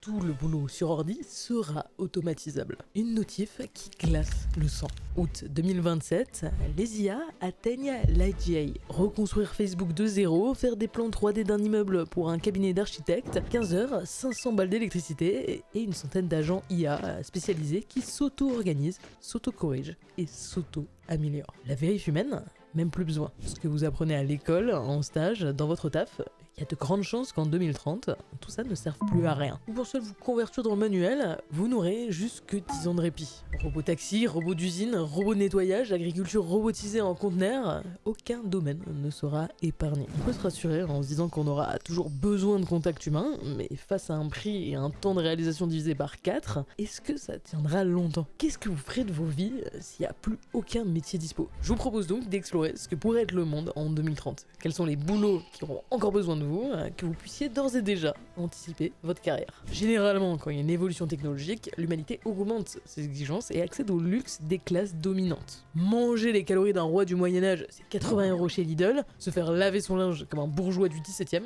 Tout le boulot sur ordi sera automatisable. Une notif qui glace le sang. Août 2027, les IA atteignent l'IGA. Reconstruire Facebook de zéro, faire des plans 3D d'un immeuble pour un cabinet d'architectes, 15 heures, 500 balles d'électricité et une centaine d'agents IA spécialisés qui s'auto-organisent, s'auto-corrigent et s'auto-améliorent. La vérif humaine, même plus besoin. Ce que vous apprenez à l'école, en stage, dans votre taf, il y a de grandes chances qu'en 2030, tout ça ne serve plus à rien. Pour seul vous convertir dans le manuel, vous n'aurez juste que 10 ans de répit. Robot taxi, robot d'usine, robot de nettoyage, agriculture robotisée en conteneur, aucun domaine ne sera épargné. On peut se rassurer en se disant qu'on aura toujours besoin de contact humain, mais face à un prix et un temps de réalisation divisé par 4, est-ce que ça tiendra longtemps? Qu'est-ce que vous ferez de vos vies s'il n'y a plus aucun métier dispo? Je vous propose donc d'explorer ce que pourrait être le monde en 2030. Quels sont les boulots qui auront encore besoin de vous, que vous puissiez d'ores et déjà anticiper votre carrière. Généralement, quand il y a une évolution technologique, l'humanité augmente ses exigences et accède au luxe des classes dominantes. Manger les calories d'un roi du Moyen-Âge, c'est 80 € chez Lidl. Se faire laver son linge comme un bourgeois du 17e,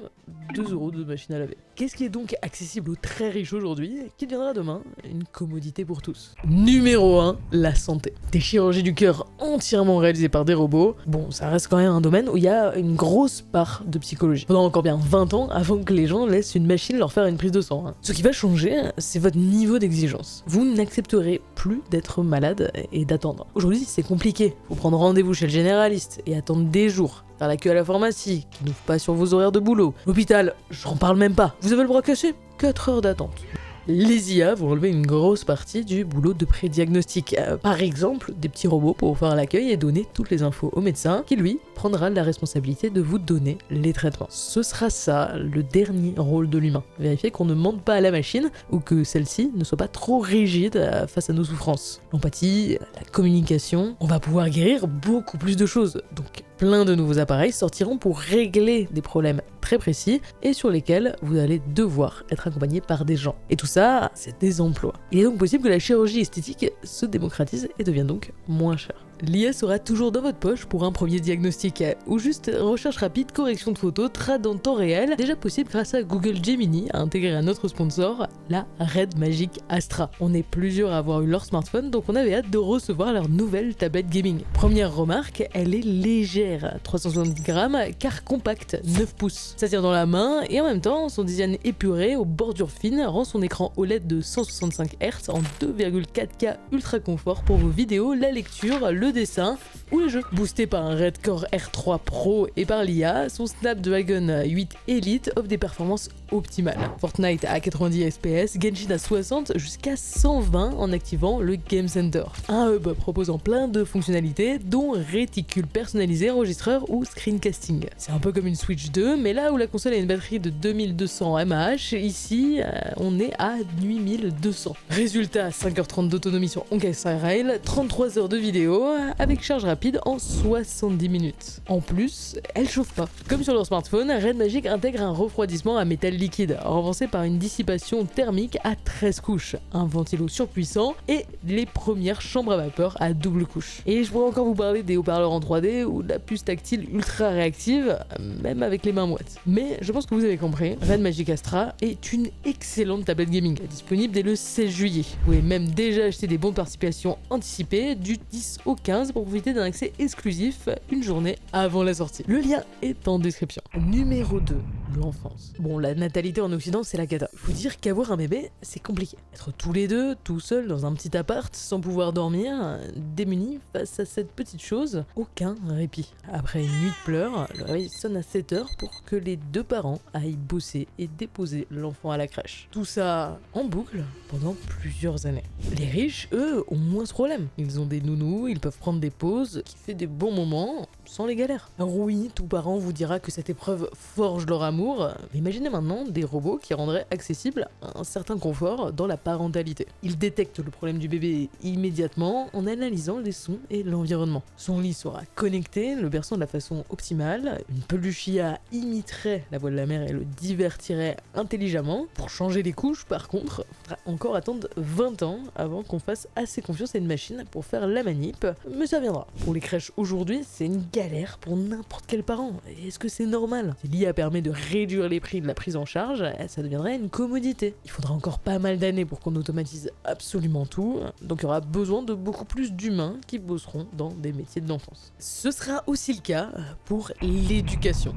2 € de machine à laver. Qu'est-ce qui est donc accessible aux très riches aujourd'hui, qui deviendra demain une commodité pour tous? Numéro 1, la santé. Des chirurgies du cœur entièrement réalisées par des robots. Bon, ça reste quand même un domaine où il y a une grosse part de psychologie. Pendant encore bien 20 ans avant que les gens laissent une machine leur faire une prise de sang. Ce qui va changer, c'est votre niveau d'exigence. Vous n'accepterez plus d'être malade et d'attendre. Aujourd'hui, c'est compliqué. Faut prendre rendez-vous chez le généraliste et attendre des jours. Faire la queue à la pharmacie, qui n'ouvre pas sur vos horaires de boulot. L'hôpital, j'en parle même pas. Vous avez le bras cassé? 4 heures d'attente. Les IA vont relever une grosse partie du boulot de prédiagnostic. Par exemple, des petits robots pour faire l'accueil et donner toutes les infos au médecin, qui lui prendra la responsabilité de vous donner les traitements. Ce sera ça, le dernier rôle de l'humain. Vérifier qu'on ne mente pas à la machine ou que celle-ci ne soit pas trop rigide face à nos souffrances. L'empathie, la communication, on va pouvoir guérir beaucoup plus de choses. Donc plein de nouveaux appareils sortiront pour régler des problèmes très précis et sur lesquels vous allez devoir être accompagné par des gens. Et tout ça, c'est des emplois. Il est donc possible que la chirurgie esthétique se démocratise et devienne donc moins chère. L'IA sera toujours dans votre poche pour un premier diagnostic ou juste recherche rapide, correction de photos, trad en temps réel, déjà possible grâce à Google Gemini, à intégrer à notre sponsor, la Red Magic Astra. On est plusieurs à avoir eu leur smartphone, donc on avait hâte de recevoir leur nouvelle tablette gaming. Première remarque, elle est légère, 370 grammes, car compacte, 9 pouces. Ça tient dans la main et en même temps, son design épuré aux bordures fines rend son écran OLED de 165 Hz en 2,4K ultra confort pour vos vidéos, la lecture, le dessin ou les jeux. Boosté par un Red Core R3 Pro et par l'IA, son Snapdragon 8 Elite offre des performances optimales. Fortnite à 90 FPS, Genshin à 60 jusqu'à 120 en activant le Game Center. Un hub proposant plein de fonctionnalités dont réticule personnalisé, enregistreur ou screencasting. C'est un peu comme une Switch 2, mais là où la console a une batterie de 2200 mAh, ici on est à 8200. Résultat, 5h30 d'autonomie sur Honkai Star Rail, 33 heures de vidéo avec charge rapide en 70 minutes. En plus, elle chauffe pas. Comme sur leur smartphone, Red Magic intègre un refroidissement à métal liquide, renforcé par une dissipation thermique à 13 couches, un ventilo surpuissant et les premières chambres à vapeur à double couche. Et je pourrais encore vous parler des haut-parleurs en 3D ou de la puce tactile ultra réactive, même avec les mains moites. Mais je pense que vous avez compris, Red Magic Astra est une excellente tablette gaming, disponible dès le 16 juillet. Vous pouvez même déjà acheter des bons de participation anticipés du 10 au 15 pour profiter d'un accès exclusif une journée avant la sortie. Le lien est en description. Numéro 2, l'enfance. Bon, la natalité en Occident, c'est la cata. Faut dire qu'avoir un bébé, c'est compliqué. Être tous les deux, tout seuls, dans un petit appart, sans pouvoir dormir, démunis face à cette petite chose, aucun répit. Après une nuit de pleurs, le réveil sonne à 7h pour que les deux parents aillent bosser et déposer l'enfant à la crèche. Tout ça en boucle pendant plusieurs années. Les riches, eux, ont moins ce problème. Ils ont des nounous, ils peuvent prendre des pauses, qui fait des bons moments sans les galères. Alors oui, tout parent vous dira que cette épreuve forge leur amour, mais imaginez maintenant des robots qui rendraient accessible un certain confort dans la parentalité. Ils détectent le problème du bébé immédiatement en analysant les sons et l'environnement. Son lit sera connecté, le berçant de la façon optimale, une peluche IA imiterait la voix de la mère et le divertirait intelligemment. Pour changer les couches, par contre, il faudra encore attendre 20 ans avant qu'on fasse assez confiance à une machine pour faire la manip, mais ça viendra. Pour les crèches aujourd'hui, c'est une galère pour n'importe quel parent. Est-ce que c'est normal? L'IA permet de réduire les prix de la prise en charge, ça deviendrait une commodité. Il faudra encore pas mal d'années pour qu'on automatise absolument tout, donc il y aura besoin de beaucoup plus d'humains qui bosseront dans des métiers de l'enfance. Ce sera aussi le cas pour l'éducation.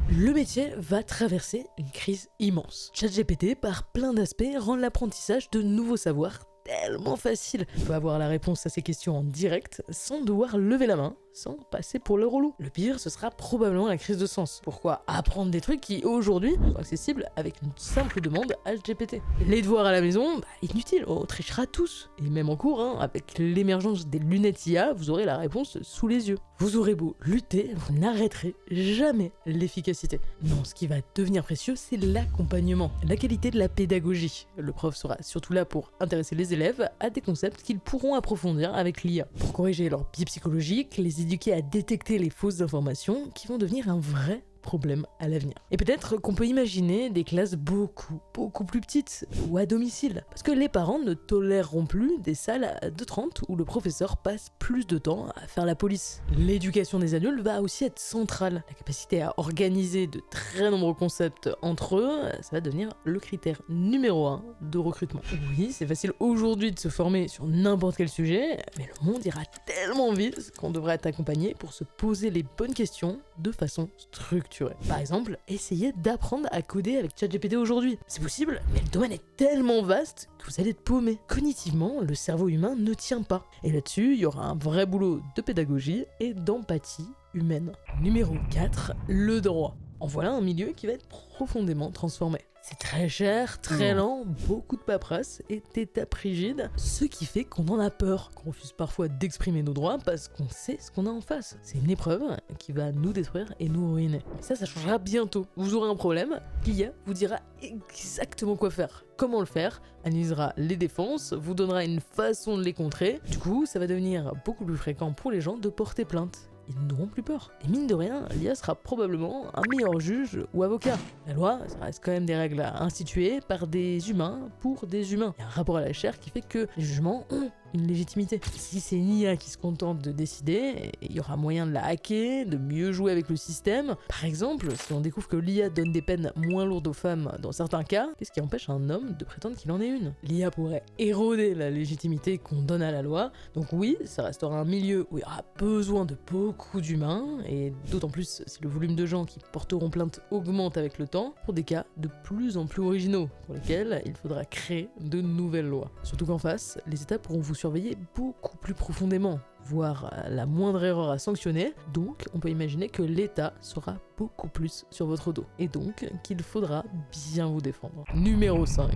Le métier va traverser une crise immense. ChatGPT, par plein d'aspects, rend l'apprentissage de nouveaux savoirs tellement facile. On peut avoir la réponse à ces questions en direct sans devoir lever la main, sans passer pour le relou. Le pire, ce sera probablement la crise de sens. Pourquoi apprendre des trucs qui, aujourd'hui, sont accessibles avec une simple demande GPT? Les devoirs à la maison, inutile, on trichera tous. Et même en cours, avec l'émergence des lunettes IA, vous aurez la réponse sous les yeux. Vous aurez beau lutter, vous n'arrêterez jamais l'efficacité. Non, ce qui va devenir précieux, c'est l'accompagnement, la qualité de la pédagogie. Le prof sera surtout là pour intéresser les élèves à des concepts qu'ils pourront approfondir avec l'IA. Pour corriger leur biais psychologique, les éduquer à détecter les fausses informations qui vont devenir un vrai problème à l'avenir. Et peut-être qu'on peut imaginer des classes beaucoup plus petites ou à domicile. Parce que les parents ne toléreront plus des salles de 30 où le professeur passe plus de temps à faire la police. L'éducation des adultes va aussi être centrale. La capacité à organiser de très nombreux concepts entre eux, ça va devenir le critère numéro 1 de recrutement. Oui, c'est facile aujourd'hui de se former sur n'importe quel sujet, mais le monde ira tellement vite qu'on devrait être accompagné pour se poser les bonnes questions de façon structurée. Par exemple, essayez d'apprendre à coder avec ChatGPT aujourd'hui. C'est possible, mais le domaine est tellement vaste que vous allez être paumé. Cognitivement, le cerveau humain ne tient pas. Et là-dessus, il y aura un vrai boulot de pédagogie et d'empathie humaine. Numéro 4, le droit. En voilà un milieu qui va être profondément transformé. C'est très cher, très lent, beaucoup de paperasse et d'étapes rigides, ce qui fait qu'on en a peur, qu'on refuse parfois d'exprimer nos droits parce qu'on sait ce qu'on a en face. C'est une épreuve qui va nous détruire et nous ruiner. Mais ça changera bientôt. Vous aurez un problème, l'IA vous dira exactement quoi faire, comment le faire, analysera les défenses, vous donnera une façon de les contrer. Du coup, ça va devenir beaucoup plus fréquent pour les gens de porter plainte. Ils n'auront plus peur. Et mine de rien, l'IA sera probablement un meilleur juge ou avocat. La loi, ça reste quand même des règles instituées par des humains pour des humains. Il y a un rapport à la chair qui fait que les jugements ont une légitimité. Si c'est une IA qui se contente de décider, il y aura moyen de la hacker, de mieux jouer avec le système. Par exemple, si on découvre que l'IA donne des peines moins lourdes aux femmes dans certains cas, qu'est-ce qui empêche un homme de prétendre qu'il en est une? L'IA pourrait éroder la légitimité qu'on donne à la loi. Donc oui, ça restera un milieu où il y aura besoin de beaucoup d'humains, et d'autant plus si le volume de gens qui porteront plainte augmente avec le temps, pour des cas de plus en plus originaux, pour lesquels il faudra créer de nouvelles lois. Surtout qu'en face, les États pourront vous surveiller beaucoup plus profondément, voire la moindre erreur à sanctionner, donc on peut imaginer que l'État sera beaucoup plus sur votre dos, et donc qu'il faudra bien vous défendre. Numéro 5,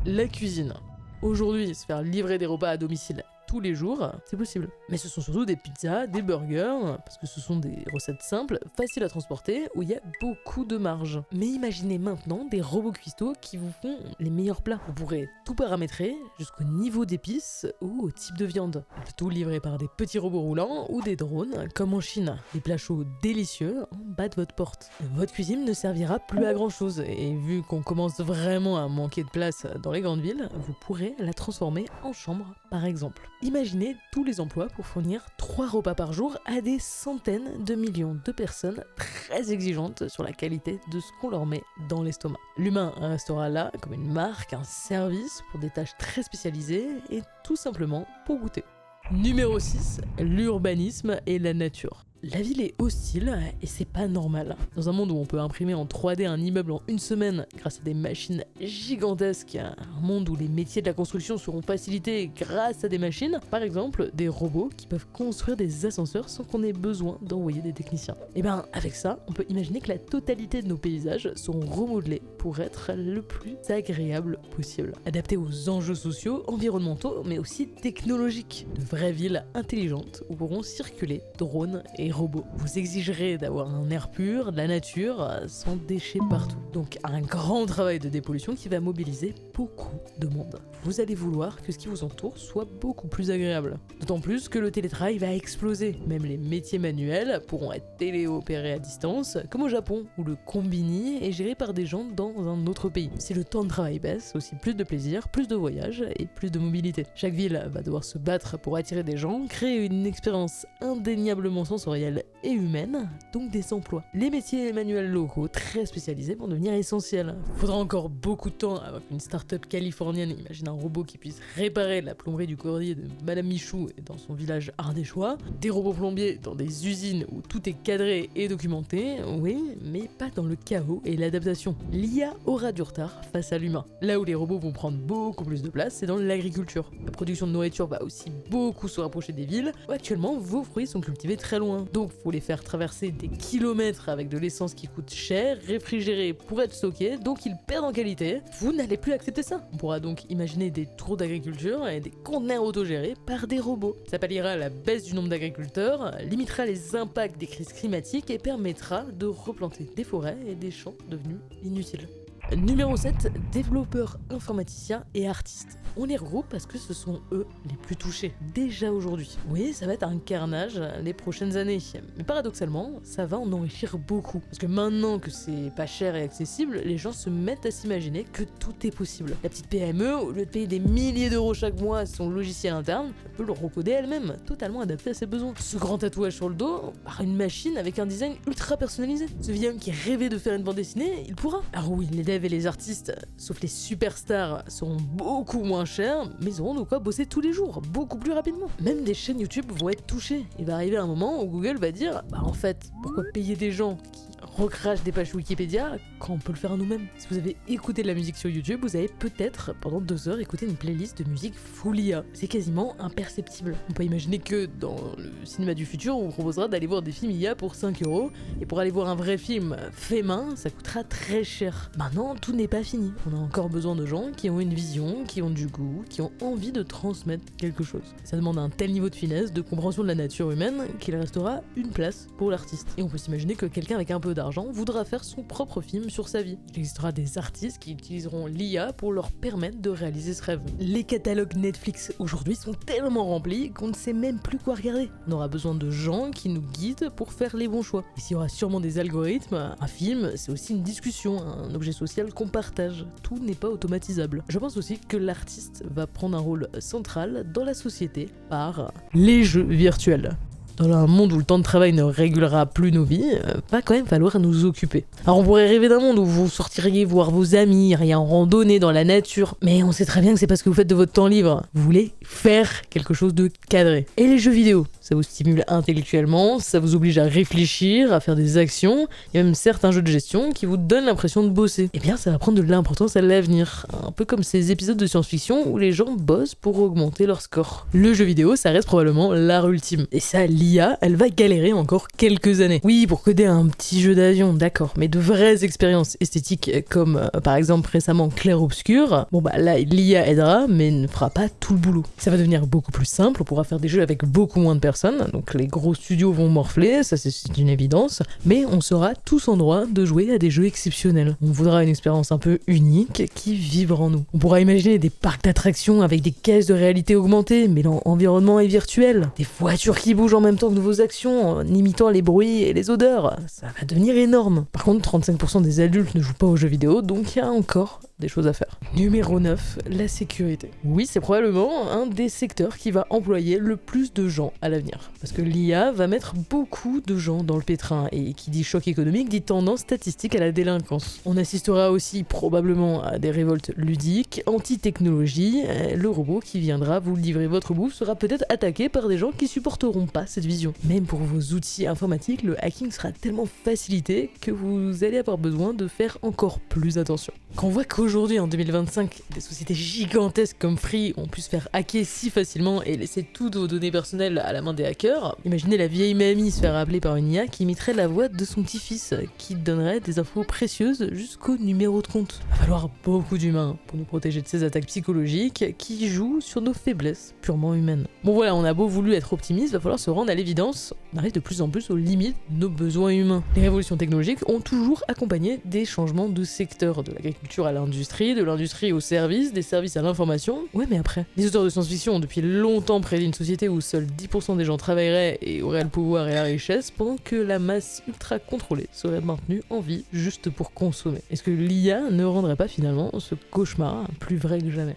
la cuisine. Aujourd'hui, se faire livrer des repas à domicile tous les jours, c'est possible. Mais ce sont surtout des pizzas, des burgers, parce que ce sont des recettes simples, faciles à transporter, où il y a beaucoup de marge. Mais imaginez maintenant des robots cuistots qui vous font les meilleurs plats. Vous pourrez tout paramétrer, jusqu'au niveau d'épices ou au type de viande. Le tout livré par des petits robots roulants ou des drones, comme en Chine. Des plats chauds délicieux en bas de votre porte. Votre cuisine ne servira plus à grand chose, et vu qu'on commence vraiment à manquer de place dans les grandes villes, vous pourrez la transformer en chambre, par exemple. Imaginez tous les emplois pour fournir 3 repas par jour à des centaines de millions de personnes très exigeantes sur la qualité de ce qu'on leur met dans l'estomac. L'humain restera là comme une marque, un service pour des tâches très spécialisées et tout simplement pour goûter. Numéro 6, l'urbanisme et la nature. La ville est hostile et c'est pas normal. Dans un monde où on peut imprimer en 3D un immeuble en une semaine grâce à des machines gigantesques, un monde où les métiers de la construction seront facilités grâce à des machines, par exemple des robots qui peuvent construire des ascenseurs sans qu'on ait besoin d'envoyer des techniciens. Et ben avec ça, on peut imaginer que la totalité de nos paysages seront remodelés pour être le plus agréable possible. Adaptés aux enjeux sociaux, environnementaux, mais aussi technologiques. De vraies villes intelligentes où pourront circuler drones et robots. Vous exigerez d'avoir un air pur, de la nature, sans déchets partout. Donc un grand travail de dépollution qui va mobiliser beaucoup de monde. Vous allez vouloir que ce qui vous entoure soit beaucoup plus agréable. D'autant plus que le télétravail va exploser. Même les métiers manuels pourront être téléopérés à distance, comme au Japon, où le combini est géré par des gens dans un autre pays. Si le temps de travail baisse, aussi plus de plaisir, plus de voyages et plus de mobilité. Chaque ville va devoir se battre pour attirer des gens, créer une expérience indéniablement sensorielle sensorielle et humaine, donc des emplois. Les métiers manuels locaux très spécialisés vont devenir essentiels. Il faudra encore beaucoup de temps avant qu'une start-up californienne imagine un robot qui puisse réparer la plomberie du cordier de Madame Michou dans son village ardéchois, des robots plombiers dans des usines où tout est cadré et documenté, oui, mais pas dans le chaos et l'adaptation. L'IA aura du retard face à l'humain. Là où les robots vont prendre beaucoup plus de place, c'est dans l'agriculture. La production de nourriture va aussi beaucoup se rapprocher des villes, où actuellement vos fruits sont cultivés très loin. Donc faut les faire traverser des kilomètres avec de l'essence qui coûte cher, réfrigérée pour être stockée, donc ils perdent en qualité. Vous n'allez plus accepter ça. On pourra donc imaginer des tours d'agriculture et des conteneurs autogérés par des robots. Ça palliera la baisse du nombre d'agriculteurs, limitera les impacts des crises climatiques et permettra de replanter des forêts et des champs devenus inutiles. Numéro 7, développeurs, informaticiens et artistes. On les regroupe parce que ce sont eux les plus touchés, déjà aujourd'hui. Oui, ça va être un carnage les prochaines années, mais paradoxalement, ça va en enrichir beaucoup. Parce que maintenant que c'est pas cher et accessible, les gens se mettent à s'imaginer que tout est possible. La petite PME, au lieu de payer des milliers d'euros chaque mois à son logiciel interne, elle peut le recoder elle-même, totalement adapté à ses besoins. Ce grand tatouage sur le dos, par une machine avec un design ultra personnalisé. Ce vieil homme qui rêvait de faire une bande dessinée, il pourra. Alors oui, les devs et les artistes, sauf les superstars, seront beaucoup moins chers, mais ils auront de quoi bosser tous les jours, beaucoup plus rapidement. Même des chaînes YouTube vont être touchées. Il va arriver un moment où Google va dire « Bah en fait, pourquoi payer des gens qui recrachent des pages Wikipédia quand on peut le faire nous-mêmes ?» Si vous avez écouté de la musique sur YouTube, vous avez peut-être, pendant 2 heures, écouté une playlist de musique full IA. C'est quasiment imperceptible. On peut imaginer que dans le cinéma du futur, on vous proposera d'aller voir des films IA pour 5 €, et pour aller voir un vrai film fait main, ça coûtera très cher. Maintenant, tout n'est pas fini. On a encore besoin de gens qui ont une vision, qui ont du goût, qui ont envie de transmettre quelque chose. Ça demande un tel niveau de finesse, de compréhension de la nature humaine, qu'il restera une place pour l'artiste. Et on peut s'imaginer que quelqu'un avec un peu d'argent voudra faire son propre film sur sa vie. Il existera des artistes qui utiliseront l'IA pour leur permettre de réaliser ce rêve. Les catalogues Netflix aujourd'hui sont tellement remplis qu'on ne sait même plus quoi regarder. On aura besoin de gens qui nous guident pour faire les bons choix. Et s'il y aura sûrement des algorithmes, un film, c'est aussi une discussion, un objet social qu'on partage. Tout n'est pas automatisable. Je pense aussi que l'artiste va prendre un rôle central dans la société par les jeux virtuels. Dans un monde où le temps de travail ne régulera plus nos vies, va quand même falloir nous occuper. Alors on pourrait rêver d'un monde où vous sortiriez voir vos amis, rien en randonnée dans la nature, mais on sait très bien que c'est parce que vous faites de votre temps libre. Vous voulez faire quelque chose de cadré. Et les jeux vidéo, ça vous stimule intellectuellement, ça vous oblige à réfléchir, à faire des actions, il y a même certains jeux de gestion qui vous donnent l'impression de bosser. Eh bien ça va prendre de l'importance à l'avenir, un peu comme ces épisodes de science-fiction où les gens bossent pour augmenter leur score. Le jeu vidéo, ça reste probablement l'art ultime. Et ça, l'IA, elle va galérer encore quelques années. Oui, pour coder un petit jeu d'avion, d'accord, mais de vraies expériences esthétiques comme par exemple récemment Clair-Obscur, bon bah là l'IA aidera mais ne fera pas tout le boulot. Ça va devenir beaucoup plus simple, on pourra faire des jeux avec beaucoup moins de personnes, donc les gros studios vont morfler, ça c'est une évidence, mais on sera tous en droit de jouer à des jeux exceptionnels. On voudra une expérience un peu unique qui vivra en nous. On pourra imaginer des parcs d'attractions avec des caisses de réalité augmentée, mais l'environnement est virtuel, des voitures qui bougent en même temps que vos actions, en imitant les bruits et les odeurs. Ça va devenir énorme. Par contre, 35% des adultes ne jouent pas aux jeux vidéo, donc il y a encore des choses à faire. Numéro 9, la sécurité. Oui, c'est probablement un des secteurs qui va employer le plus de gens à l'avenir. Parce que l'IA va mettre beaucoup de gens dans le pétrin, et qui dit choc économique dit tendance statistique à la délinquance. On assistera aussi probablement à des révoltes ludiques, anti-technologie. Le robot qui viendra vous livrer votre bouffe sera peut-être attaqué par des gens qui supporteront pas cette vision. Même pour vos outils informatiques, le hacking sera tellement facilité que vous allez avoir besoin de faire encore plus attention. Quand on voit qu'aujourd'hui, en 2025, des sociétés gigantesques comme Free ont pu se faire hacker si facilement et laisser toutes vos données personnelles à la main des hackers, imaginez la vieille mamie se faire appeler par une IA qui imiterait la voix de son petit-fils, qui donnerait des infos précieuses jusqu'au numéro de compte. Il va falloir beaucoup d'humains pour nous protéger de ces attaques psychologiques qui jouent sur nos faiblesses purement humaines. Bon voilà, on a beau voulu être optimiste, va falloir se rendre à l'évidence, on arrive de plus en plus aux limites de nos besoins humains. Les révolutions technologiques ont toujours accompagné des changements de secteur, de l'agriculture à l'industrie, de l'industrie au service, des services à l'information. Ouais, mais après, les auteurs de science-fiction ont depuis longtemps prédit une société où seuls 10% des gens travailleraient et auraient le pouvoir et la richesse, pendant que la masse ultra contrôlée serait maintenue en vie juste pour consommer. Est-ce que l'IA ne rendrait pas finalement ce cauchemar plus vrai que jamais ?